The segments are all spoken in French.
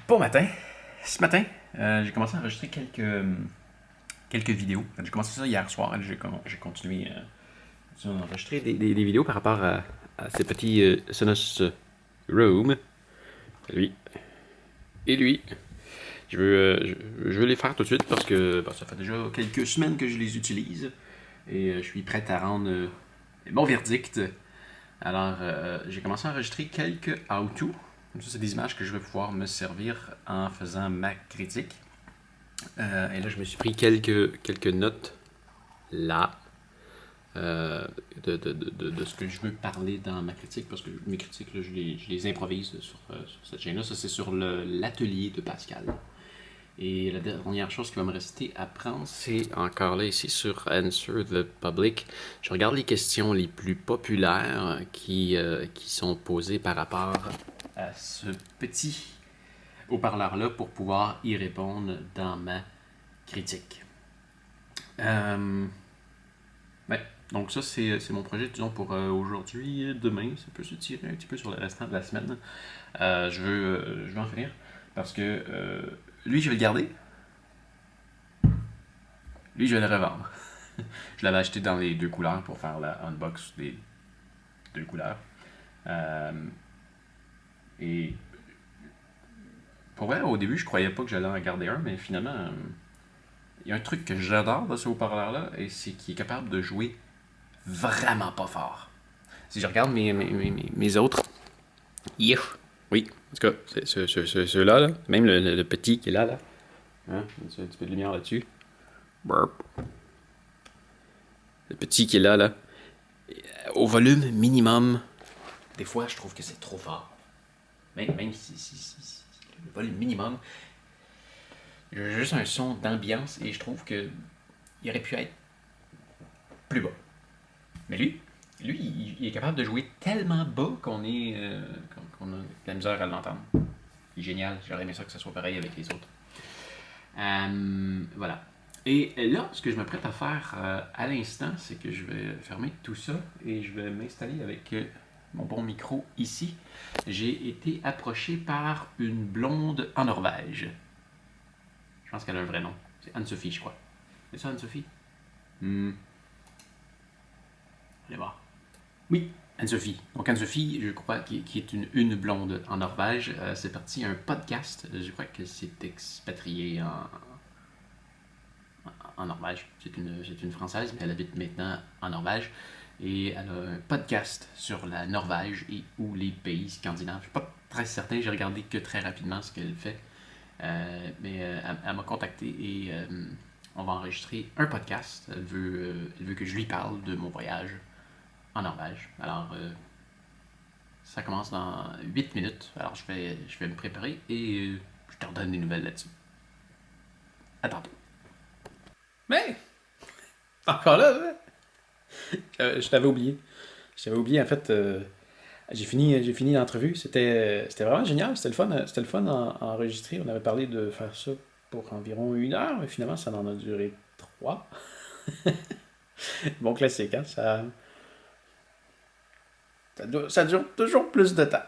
Bon matin. Ce matin, j'ai commencé à enregistrer quelques vidéos. J'ai commencé ça hier soir. J'ai continué à enregistrer des vidéos par rapport à ces petits Sonos Room. Lui et lui. Je veux les faire tout de suite parce que ça fait déjà quelques semaines que je les utilise. Et je suis prêt à rendre mon verdict. Alors, j'ai commencé à enregistrer quelques how-to. Ça, c'est des images que je vais pouvoir me servir en faisant ma critique. Et là, je me suis pris quelques notes là de ce que je veux parler dans ma critique, parce que mes critiques, là, je les improvise sur cette chaîne-là. Ça, c'est sur l'atelier de Pascal. Et la dernière chose qui va me rester à prendre, c'est encore là ici sur Answer the Public. Je regarde les questions les plus populaires qui sont posées par rapport à ce petit haut-parleur-là pour pouvoir y répondre dans ma critique. Ouais. Donc ça, c'est mon projet, disons, pour aujourd'hui. Demain, ça peut se tirer un petit peu sur le restant de la semaine. Je veux en finir parce que lui, je vais le garder. Lui, je vais le revendre. Je l'avais acheté dans les deux couleurs pour faire la unbox des deux couleurs. Euh, et pour vrai, au début, je croyais pas que j'allais en garder un, mais finalement, il y a un truc que j'adore de ce haut-parleur-là, et c'est qu'il est capable de jouer vraiment pas fort. Si je regarde mes autres, yeah. Oui, en tout cas, c'est ceux-là, là. Même le petit qui est là. Hein? Un petit peu de lumière là-dessus. Burp. Le petit qui est là. Au volume minimum, des fois, je trouve que c'est trop fort. Même si le volume minimum, j'ai juste un son d'ambiance et je trouve que il aurait pu être plus bas. Mais lui, il est capable de jouer tellement bas qu'on a de la misère à l'entendre. Il est génial. J'aurais aimé ça que ça soit pareil avec les autres. Voilà. Et là, ce que je m'apprête à faire à l'instant, c'est que je vais fermer tout ça et je vais m'installer avec mon bon micro ici. J'ai été approché par une blonde en Norvège. Je pense qu'elle a un vrai nom. C'est Anne-Sophie, je crois. C'est ça, Anne-Sophie? Allez voir. Oui, Anne-Sophie. Donc Anne-Sophie, je crois, qui est une blonde en Norvège. C'est parti un podcast. Je crois que c'est expatrié en Norvège. C'est une Française, mais elle habite maintenant en Norvège. Et elle a un podcast sur la Norvège et ou les pays scandinaves. Je ne suis pas très certain, j'ai regardé que très rapidement ce qu'elle fait. Elle m'a contacté et on va enregistrer un podcast. Elle veut que je lui parle de mon voyage en Norvège. Alors, ça commence dans 8 minutes. Alors, je vais me préparer et je te redonne des nouvelles là-dessus. À tantôt. Mais, encore là, je t'avais oublié. Je t'avais oublié, en fait, j'ai fini l'entrevue. C'était vraiment génial. C'était le fun à enregistrer. On avait parlé de faire ça pour environ 1 heure, mais finalement, ça en a duré 3. Bon classique, hein? Ça dure toujours plus de temps.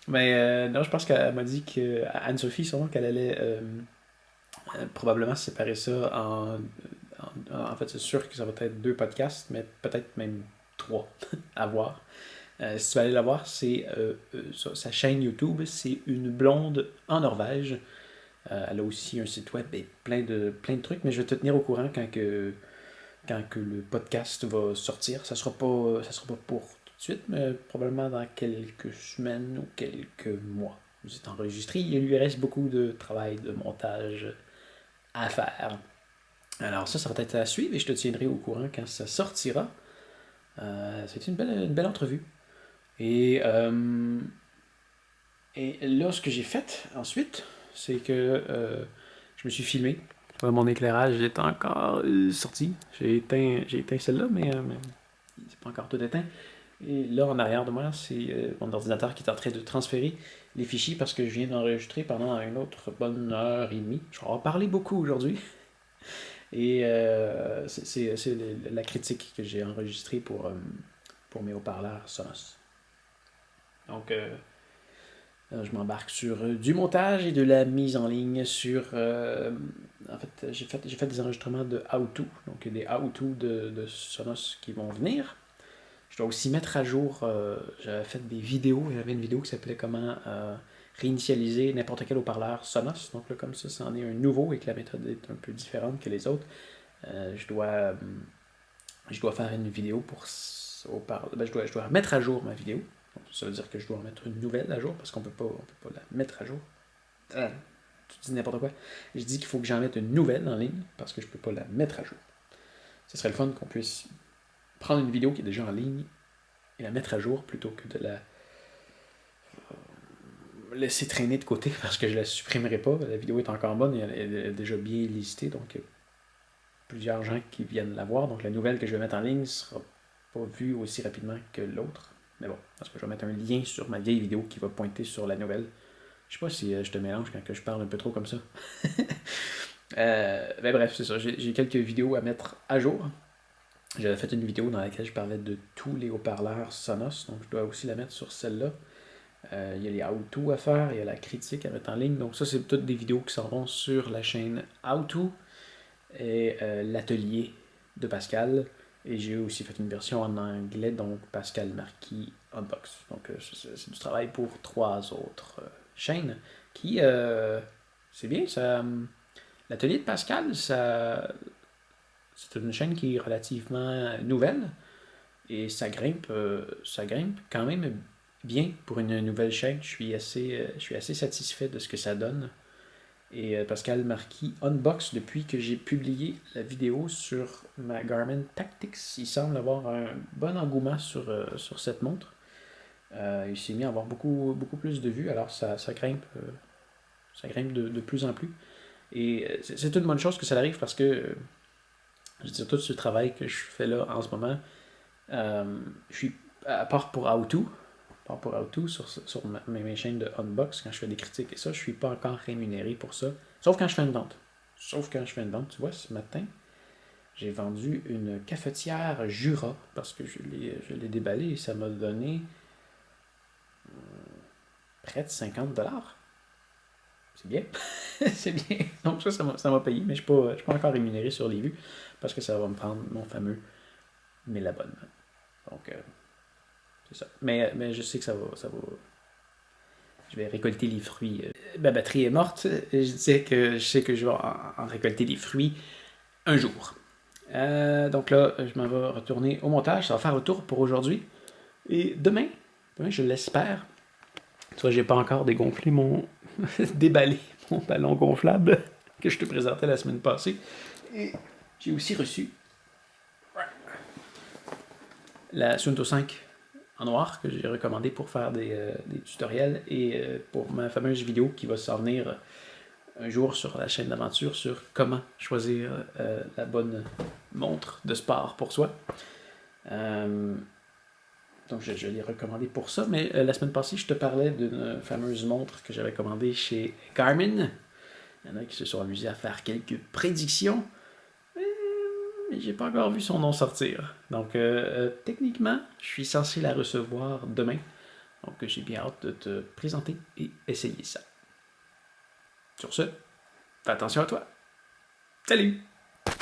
Mais non, je pense qu'elle m'a dit que Anne-Sophie, sûrement qu'elle allait probablement séparer ça en fait, c'est sûr que ça va être 2 podcasts, mais peut-être même 3 à voir. Si tu vas aller la voir, c'est sa chaîne YouTube, c'est une blonde en Norvège. Elle a aussi un site web et plein de trucs, mais je vais te tenir au courant quand que le podcast va sortir. Ça sera pas pour tout de suite, mais probablement dans quelques semaines ou quelques mois. C'est enregistré, il lui reste beaucoup de travail de montage à faire. Alors ça va être à suivre et je te tiendrai au courant quand ça sortira. C'était une belle entrevue. Et, euh, et là, ce que j'ai fait ensuite, c'est que je me suis filmé. Mon éclairage est encore sorti. J'ai éteint celle-là, mais c'est pas encore tout éteint. Et là, en arrière de moi, c'est mon ordinateur qui est en train de transférer les fichiers parce que je viens d'enregistrer pendant une autre bonne heure et demie. Je vais en parler beaucoup aujourd'hui. Et c'est la critique que j'ai enregistrée pour mes haut-parleurs Sonos. Donc, Je m'embarque sur du montage et de la mise en ligne sur... en fait, j'ai fait des enregistrements de how-to, donc des how-to de Sonos qui vont venir. Je dois aussi mettre à jour, j'avais fait des vidéos, il y avait une vidéo qui s'appelait comment réinitialiser n'importe quel haut-parleur Sonos. Donc là, comme ça, c'en est un nouveau et que la méthode est un peu différente que les autres. Je dois faire une vidéo pour ben, je dois mettre à jour ma vidéo. Donc, ça veut dire que je dois en mettre une nouvelle à jour parce qu'on peut pas la mettre à jour. Tu dis n'importe quoi. Je dis qu'il faut que j'en mette une nouvelle en ligne parce que je peux pas la mettre à jour. Ce serait le fun qu'on puisse prendre une vidéo qui est déjà en ligne et la mettre à jour plutôt que de la laisser traîner de côté parce que je la supprimerai pas. La vidéo est encore bonne et elle est déjà bien listée, donc il y a plusieurs gens qui viennent la voir. Donc la nouvelle que je vais mettre en ligne ne sera pas vue aussi rapidement que l'autre. Mais bon, parce que je vais mettre un lien sur ma vieille vidéo qui va pointer sur la nouvelle. Je sais pas si je te mélange quand je parle un peu trop comme ça. Ben bref, c'est ça. J'ai quelques vidéos à mettre à jour. J'avais fait une vidéo dans laquelle je parlais de tous les haut-parleurs Sonos, donc je dois aussi la mettre sur celle-là. Il y a les how-to à faire, il y a la critique à mettre en ligne. Donc ça, c'est toutes des vidéos qui s'en vont sur la chaîne how-to et l'atelier de Pascal. Et j'ai aussi fait une version en anglais, donc Pascal Marquis Unbox. Donc c'est du travail pour 3 autres chaînes qui, c'est bien, ça... L'atelier de Pascal, c'est une chaîne qui est relativement nouvelle et ça grimpe quand même bien pour une nouvelle chaîne. Je suis assez satisfait de ce que ça donne. Et Pascal Marquis unbox depuis que j'ai publié la vidéo sur ma Garmin Tactics. Il semble avoir un bon engouement sur cette montre. Il s'est mis à avoir beaucoup plus de vues, alors ça grimpe, de plus en plus. Et c'est une bonne chose que ça arrive parce que je veux dire, tout ce travail que je fais là en ce moment, je suis, à part pour How2, sur mes chaînes de unbox, quand je fais des critiques et ça, je suis pas encore rémunéré pour ça. Sauf quand je fais une vente. Tu vois, ce matin, j'ai vendu une cafetière Jura parce que je l'ai déballée et ça m'a donné près de 50$. C'est bien. C'est bien. Donc ça m'a payé, mais je ne suis pas encore rémunéré sur les vues parce que ça va me prendre mon fameux 1000 abonnements. Donc, c'est ça. Mais je sais que ça va. Je vais récolter les fruits. Ma batterie est morte. Je sais que je vais en récolter les fruits un jour. Donc là, je m'en vais retourner au montage. Ça va faire le tour pour aujourd'hui. Et demain, je l'espère. Tu vois, j'ai pas encore dégonflé déballé mon ballon gonflable que je te présentais la semaine passée. Et j'ai aussi reçu la Suunto 5 en noir que j'ai recommandé pour faire des tutoriels et pour ma fameuse vidéo qui va s'en venir un jour sur la chaîne d'aventure sur comment choisir la bonne montre de sport pour soi. Donc je l'ai recommandé pour ça, mais la semaine passée, je te parlais d'une fameuse montre que j'avais commandée chez Garmin. Il y en a qui se sont amusés à faire quelques prédictions, mais j'ai pas encore vu son nom sortir. Donc techniquement, je suis censé la recevoir demain. Donc j'ai bien hâte de te présenter et essayer ça. Sur ce, fais attention à toi. Salut!